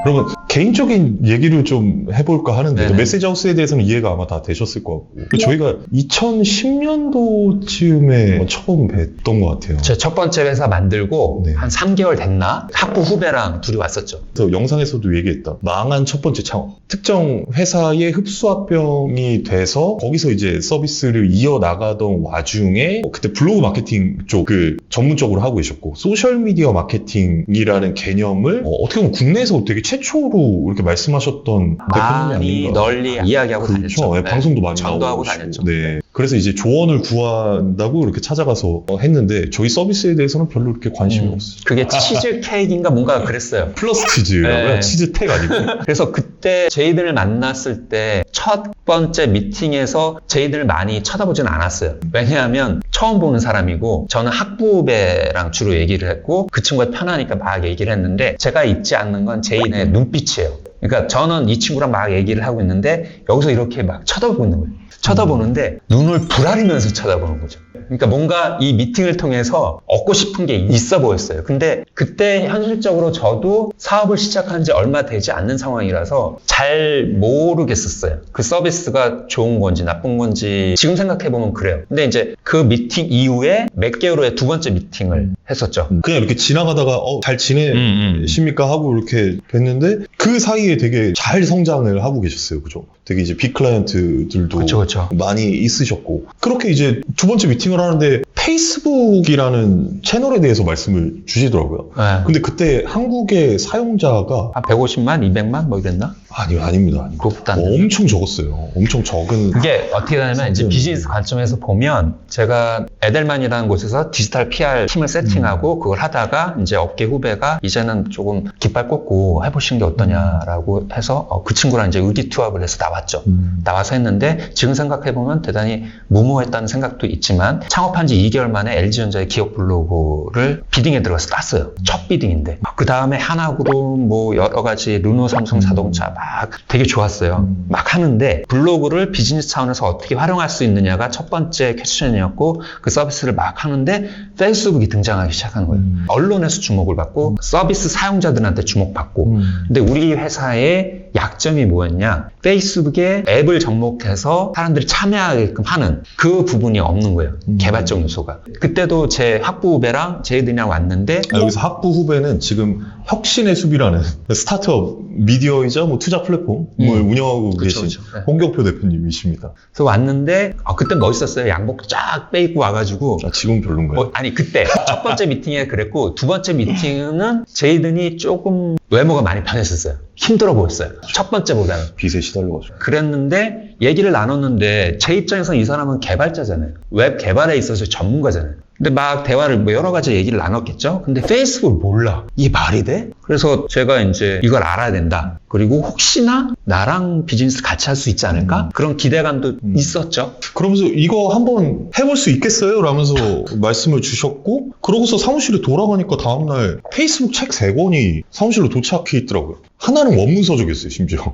그러면 개인적인 얘기를 좀 해볼까 하는데 네네. 메시지하우스에 대해서는 이해가 아마 다 되셨을 것 같고 저희가 2010년도쯤에 처음 뵀던 것 같아요. 제 첫 번째 회사 만들고 네. 한 3개월 됐나? 학부 후배랑 둘이 왔었죠. 그래서 영상에서도 얘기했던 망한 첫 번째 창업. 특정 회사의 흡수합병이 돼서 거기서 이제 서비스를 이어나가던 와중에 그때 블로그 마케팅 쪽을 전문적으로 하고 계셨고 소셜미디어 마케팅이라는 개념을 어떻게 보면 국내에서 되게 최초로 이렇게 말씀하셨던 대표님이 많이 아닌가. 널리 이야기하고 그렇죠. 다녔죠. 네, 방송도 많이 전도하고 나오시고. 다녔죠. 네. 그래서 이제 조언을 구한다고 이렇게 찾아가서 했는데 저희 서비스에 대해서는 별로 이렇게 관심이 없어요. 그게 치즈 케이크인가 뭔가 그랬어요. 플러스 치즈라고요? 네. 치즈택 아니고. 그래서 그때 저희들을 만났을 때 첫 번째 미팅에서 저희들을 많이 쳐다보지는 않았어요. 왜냐하면 처음 보는 사람이고 저는 학부배랑 주로 얘기를 했고 그 친구가 편하니까 막 얘기를 했는데 제가 잊지 않는 건 제인의 눈빛이에요. 그러니까 저는 이 친구랑 막 얘기를 하고 있는데 여기서 이렇게 막 쳐다보고 있는 거예요. 쳐다보는데 눈을 부라리면서 쳐다보는 거죠. 그러니까 뭔가 이 미팅을 통해서 얻고 싶은 게 있어 보였어요. 근데 그때 현실적으로 저도 사업을 시작한 지 얼마 되지 않는 상황이라서 잘 모르겠었어요. 그 서비스가 좋은 건지 나쁜 건지 지금 생각해보면 그래요. 근데 이제 그 미팅 이후에 몇 개월 후에 두 번째 미팅을 했었죠. 그냥 이렇게 지나가다가 잘 지내십니까 하고 이렇게 뵀는데 그 사이에 되게 잘 성장을 하고 계셨어요. 그죠? 되게 이제 빅 클라이언트들도 그렇죠. 많이 있으셨고 그렇게 이제 두 번째 미팅을 하는데 페이스북이라는 채널에 대해서 말씀을 주시더라고요. 네. 근데 그때 한국의 사용자가 한 150만, 200만 뭐 이랬나? 아닙니다. 그것보다 안 엄청 적었어요. 엄청 적은. 그게 어떻게 되냐면 이제 비즈니스 관점에서 보면 제가 에델만이라는 곳에서 디지털 PR 팀을 세팅하고 그걸 하다가 이제 업계 후배가 이제는 조금 깃발 꽂고 해보시는 게 어떠냐라고 해서 그 친구랑 이제 의기투합을 해서 나왔죠. 나와서 했는데 지금 생각해보면 대단히 무모했다는 생각도 있지만 창업한 지 2개월 만에 LG전자의 기업 블로그를 비딩에 들어가서 땄어요. 첫 비딩인데. 그 다음에 하나그룹 뭐 여러 가지 르노 삼성 자동차 막 되게 좋았어요. 막 하는데 블로그를 비즈니스 차원에서 어떻게 활용할 수 있느냐가 첫 번째 퀘스천이었고 그 서비스를 막 하는데 페이스북이 등장하기 시작한 거예요. 언론에서 주목을 받고 서비스 사용자들한테 주목받고 근데 우리 회사의 약점이 뭐였냐? 페이스북에 앱을 접목해서 사람들이 참여하게끔 하는 그 부분이 없는 거예요. 개발적 요소가. 그때도 제 학부 후배랑 제이들이랑 왔는데 여기서 학부 후배는 지금 혁신의 숲이라는 스타트업 미디어이자 뭐 투자 플랫폼을 운영하고 계신 그쵸. 네. 홍경표 대표님이십니다. 그래서 왔는데 그때 멋있었어요. 양복 쫙 빼입고 와가지고 지금 별론가요? 아니 그때 첫 번째 미팅에 그랬고 두 번째 미팅은 제이든이 조금 외모가 많이 변했었어요. 힘들어 보였어요. 첫 번째보다는. 빚에 시달려가지고. 그랬는데 얘기를 나눴는데 제 입장에서는 이 사람은 개발자잖아요. 웹 개발에 있어서 전문가잖아요. 근데 막 대화를 뭐 여러 가지 얘기를 나눴겠죠. 근데 페이스북을 몰라. 이게 말이 돼? 그래서 제가 이제 이걸 알아야 된다. 그리고 혹시나 나랑 비즈니스 같이 할 수 있지 않을까? 그런 기대감도 있었죠. 그러면서 이거 한번 해볼 수 있겠어요? 라면서 말씀을 주셨고 그러고서 사무실에 돌아가니까 다음날 페이스북 책 3권이 사무실로 도착해 있더라고요. 하나는 원문서적이었어요, 심지어.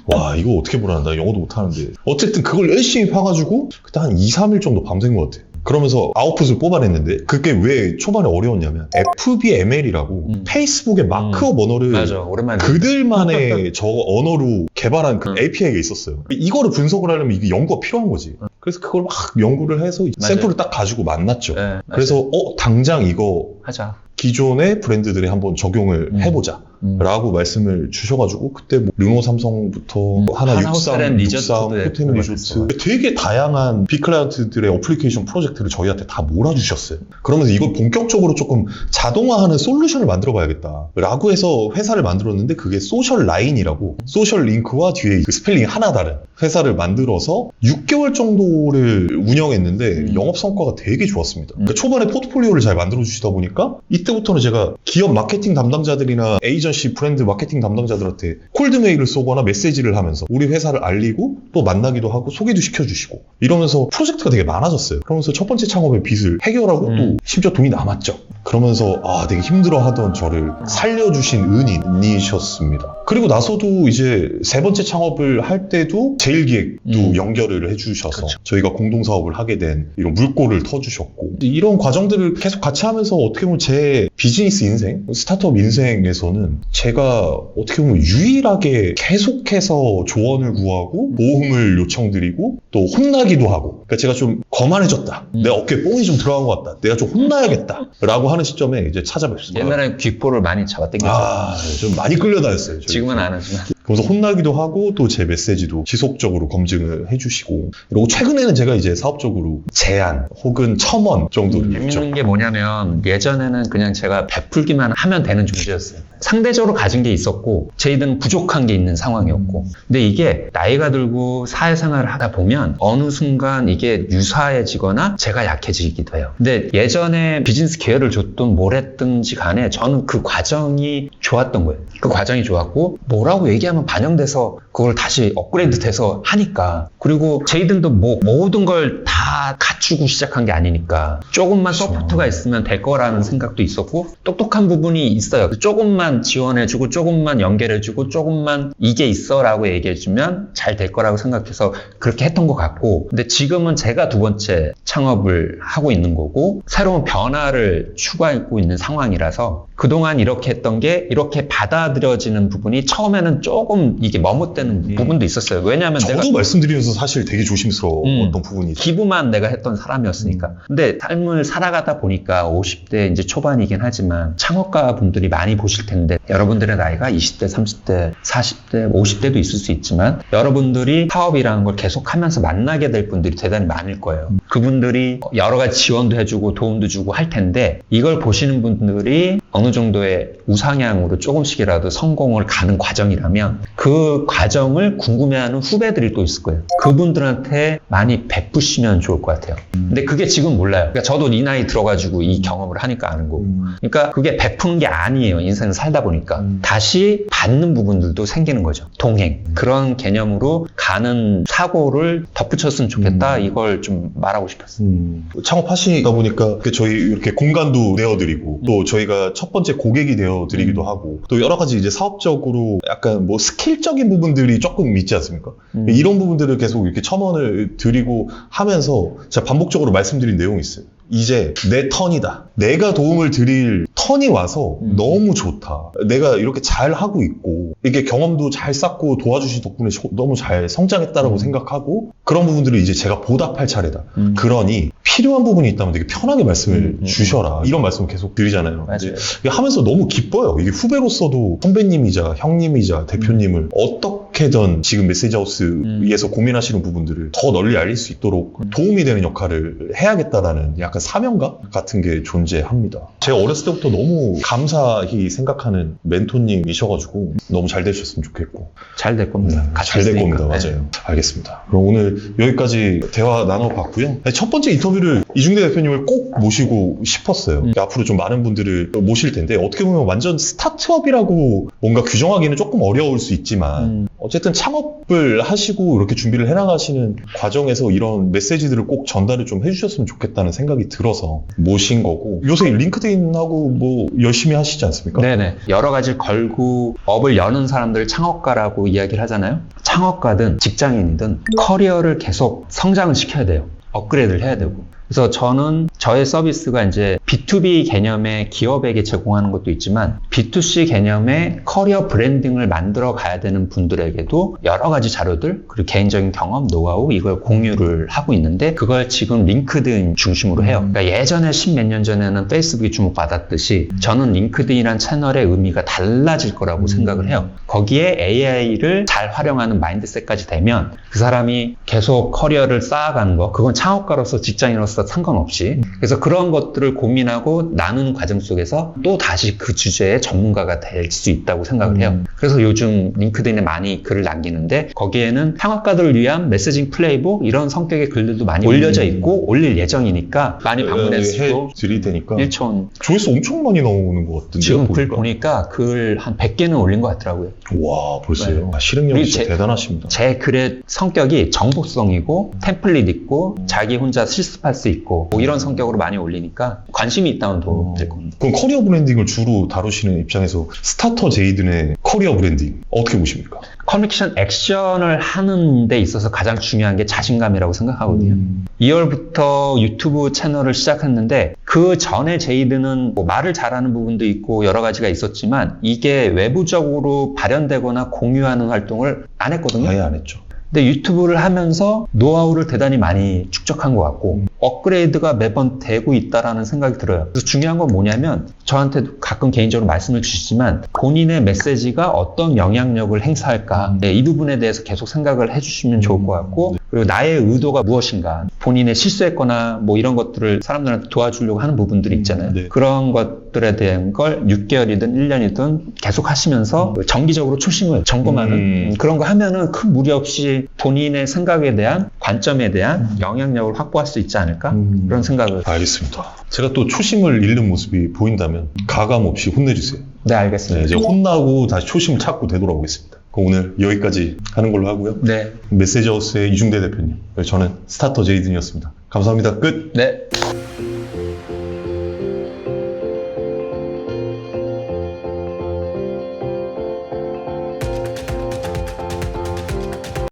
와, 이거 어떻게 보라. 나 영어도 못하는데. 어쨌든 그걸 열심히 파가지고 그때 한 2, 3일 정도 밤샌 것 같아요. 그러면서 아웃풋을 뽑아냈는데 그게 왜 초반에 어려웠냐면 FBML이라고 페이스북의 마크업 언어를 맞아, 오랜만에 그들만의 저 언어로 개발한 그 API가 있었어요. 이거를 분석을 하려면 이게 연구가 필요한 거지. 그래서 그걸 막 연구를 해서 샘플을 딱 가지고 만났죠. 네, 그래서 당장 이거 하자. 기존의 브랜드들에 한번 적용을 해보자 라고 말씀을 주셔가지고 그때 뭐 르노 삼성부터 하나 육상, 호텔 리조트 되게 다양한 빅클라이언트들의 어플리케이션 프로젝트를 저희한테 다 몰아주셨어요. 그러면서 이걸 본격적으로 조금 자동화하는 솔루션을 만들어 봐야겠다 라고 해서 회사를 만들었는데 그게 소셜 라인이라고 소셜 링크와 뒤에 그 스펠링이 하나 다른 회사를 만들어서 6개월 정도를 운영했는데 영업 성과가 되게 좋았습니다. 그러니까 초반에 포트폴리오를 잘 만들어 주시다 보니까 이때부터는 제가 기업 마케팅 담당자들이나 에이전시 브랜드 마케팅 담당자들한테 콜드메일을 쏘거나 메시지를 하면서 우리 회사를 알리고 또 만나기도 하고 소개도 시켜주시고 이러면서 프로젝트가 되게 많아졌어요. 그러면서 첫 번째 창업의 빚을 해결하고 또 심지어 돈이 남았죠. 그러면서 되게 힘들어하던 저를 살려주신 은인이셨습니다. 그리고 나서도 이제 세 번째 창업을 할 때도 제일기획도 연결을 해주셔서 그렇죠. 저희가 공동사업을 하게 된 이런 물꼬를 터주셨고 이런 과정들을 계속 같이 하면서 어떻게 보면 제 제 비즈니스 인생, 스타트업 인생에서는 제가 어떻게 보면 유일하게 계속해서 조언을 구하고 도움을 요청드리고 또 혼나기도 하고, 그러니까 제가 좀 거만해졌다, 내 어깨에 뽕이 좀 들어간 것 같다, 내가 좀 혼나야겠다 라고 하는 시점에 이제 찾아뵙습니다. 옛날에 귓볼을 많이 잡아당겼죠. 좀 많이 끌려다녔어요. 지금은 안 하지만. 그래서 혼나기도 하고 또 제 메시지도 지속적으로 검증을 해주시고, 그리고 최근에는 제가 이제 사업적으로 제안 혹은 첨언 정도를 재밌는 게 뭐냐면 예전에는 그냥 제가 베풀기만 하면 되는 존재였어요. 상대적으로 가진 게 있었고 저희들은 부족한 게 있는 상황이었고, 근데 이게 나이가 들고 사회생활을 하다 보면 어느 순간 이게 유사해지거나 제가 약해지기도 해요. 근데 예전에 비즈니스 기회를 줬든 뭘 했든지 간에 저는 그 과정이 좋았던 거예요. 그 과정이 좋았고 뭐라고 얘기하면 반영돼서 그걸 다시 업그레이드 돼서 하니까, 그리고 저희들도 뭐 모든 걸 다 갖추고 시작한 게 아니니까 조금만 서포트가 있으면 될 거라는 생각도 있었고, 똑똑한 부분이 있어요. 조금만 지원해주고 조금만 연결해주고 조금만 이게 있어 라고 얘기해주면 잘 될 거라고 생각해서 그렇게 했던 것 같고, 근데 지금은 제가 두 번째 창업을 하고 있는 거고 새로운 변화를 추구하고 있는 상황이라서 그동안 이렇게 했던 게 이렇게 받아들여지는 부분이 처음에는 조금 이게 머뭇대는 부분도 있었어요. 왜냐하면 저도 내가 말씀드리면서 사실 되게 조심스러웠던 부분이 기부만 내가 했던 사람이었으니까. 근데 삶을 살아가다 보니까 50대 이제 초반이긴 하지만 창업가 분들이 많이 보실 텐데, 여러분들의 나이가 20대, 30대, 40대, 50대도 있을 수 있지만 여러분들이 사업이라는 걸 계속 하면서 만나게 될 분들이 대단히 많을 거예요. 그분들이 여러 가지 지원도 해주고 도움도 주고 할 텐데, 이걸 보시는 분들이 어느 정도의 우상향으로 조금씩이라도 성공을 가는 과정이라면 그 과정을 궁금해하는 후배들이 또 있을 거예요. 그분들한테 많이 베푸시면 좋을 것 같아요. 근데 그게 지금 몰라요. 그러니까 저도 이 나이 들어가지고 이 경험을 하니까 아는 거고. 그러니까 그게 베푸는 게 아니에요. 인생을 살다 보니까. 다시 받는 부분들도 생기는 거죠. 동행. 그런 개념으로 가는 사고를 덧붙였으면 좋겠다. 이걸 좀 말하고 싶었어요. 창업하시다 보니까 저희 이렇게 공간도 내어드리고 또 저희가 첫 번째 고객이 되어드리기도 하고, 또 여러 가지 이제 사업적으로 약간 뭐 스킬적인 부분들이 조금 있지 않습니까? 이런 부분들을 계속 이렇게 첨언을 드리고 하면서 제가 반복적으로 말씀드린 내용이 있어요. 이제 내 턴이다. 내가 도움을 드릴 턴이 와서 너무 좋다. 내가 이렇게 잘 하고 있고 이게 경험도 잘 쌓고 도와주신 덕분에 너무 잘 성장했다라고 생각하고, 그런 부분들을 이제 제가 보답할 차례다. 그러니 필요한 부분이 있다면 되게 편하게 말씀을 주셔라. 이런 말씀을 계속 드리잖아요. 맞아요. 하면서 너무 기뻐요. 이게 후배로서도 선배님이자 형님이자 대표님을 어떻게든 지금 메시지하우스에서 고민하시는 부분들을 더 널리 알릴 수 있도록 도움이 되는 역할을 해야겠다라는 약간 사명감 같은 게 존재합니다. 제가 어렸을 때부터 너무 감사히 생각하는 멘토님이셔가지고 너무 잘 되셨으면 좋겠고. 잘 될 겁니다. 잘 될 겁니다. 맞아요. 알겠습니다. 그럼 오늘 여기까지 대화 나눠봤고요. 첫 번째 인터뷰를 이중대 대표님을 꼭 모시고 싶었어요. 앞으로 좀 많은 분들을 모실 텐데, 어떻게 보면 완전 스타트업이라고 뭔가 규정하기는 조금 어려울 수 있지만 어쨌든 창업을 하시고 이렇게 준비를 해나가시는 과정에서 이런 메시지들을 꼭 전달을 좀 해주셨으면 좋겠다는 생각이 들어서 모신 거고, 요새 링크드인하고 뭐 열심히 하시지 않습니까? 네네. 여러 가지 걸고 업을 여는 사람들 창업가라고 이야기를 하잖아요. 창업가든 직장인이든 커리어를 계속 성장을 시켜야 돼요. 업그레이드를 해야 되고. 그래서 저는 저의 서비스가 이제 B2B 개념의 기업에게 제공하는 것도 있지만 B2C 개념의 커리어 브랜딩을 만들어 가야 되는 분들에게도 여러 가지 자료들, 그리고 개인적인 경험, 노하우 이걸 공유를 하고 있는데, 그걸 지금 링크드인 중심으로 해요. 그러니까 예전에 10몇 년 전에는 페이스북이 주목받았듯이 저는 링크드인이란 채널의 의미가 달라질 거라고 생각을 해요. 거기에 AI를 잘 활용하는 마인드셋까지 되면 그 사람이 계속 커리어를 쌓아가는 거, 그건 창업가로서 직장인으로서 상관없이, 그래서 그런 것들을 고민하고 나누는 과정 속에서 또 다시 그 주제의 전문가가 될 수 있다고 생각을 해요. 그래서 요즘 링크드인에 많이 글을 남기는데, 거기에는 창업가들을 위한 메시징 플레이북 이런 성격의 글들도 많이 올려져 있고 올릴 예정이니까 많이 방문해서 드릴 테니까 1촌 조회수 엄청 많이 나오는 것 같은데, 지금 글 보니까 글 한 100개는 올린 것 같더라고요. 와, 벌써요? 네. 실행력이 진짜 대단하십니다. 제 글의 성격이 정보성이고 템플릿 있고 자기 혼자 실습할 수 있고 뭐 이런 성격을 긍정적으로 많이 올리니까 관심이 있다면 도움 될 겁니다. 그럼 커리어 브랜딩을 주로 다루시는 입장에서 스타터 제이든의 커리어 브랜딩 어떻게 보십니까? 커뮤니케이션 액션을 하는 데 있어서 가장 중요한 게 자신감이라고 생각하거든요. 2월부터 유튜브 채널을 시작했는데 그 전에 제이드는 뭐 말을 잘하는 부분도 있고 여러 가지가 있었지만 이게 외부적으로 발현되거나 공유하는 활동을 안 했거든요. 아예 안 했죠. 근데 유튜브를 하면서 노하우를 대단히 많이 축적한 것 같고 업그레이드가 매번 되고 있다라는 생각이 들어요. 그래서 중요한 건 뭐냐면 저한테도 가끔 개인적으로 말씀을 주시지만 본인의 메시지가 어떤 영향력을 행사할까 이 부분에 대해서 계속 생각을 해주시면 좋을 것 같고 그리고 나의 의도가 무엇인가 본인의 실수했거나 뭐 이런 것들을 사람들한테 도와주려고 하는 부분들이 있잖아요. 네. 그런 것들에 대한 걸 6개월이든 1년이든 계속 하시면서 정기적으로 초심을 점검하는 그런 거 하면은 큰 무리 없이 본인의 생각에 대한 관점에 대한 영향력을 확보할 수 있지 않을까? 그런 생각을. 알겠습니다. 제가 또 초심을 잃는 모습이 보인다면 가감 없이 혼내주세요. 네, 알겠습니다. 네, 이제 혼나고 다시 초심을 찾고 되돌아오겠습니다. 그럼 오늘 여기까지 하는 걸로 하고요. 네. 메시지하우스의 이중대 대표님, 저는 스타터 제이든이었습니다. 감사합니다. 끝! 네.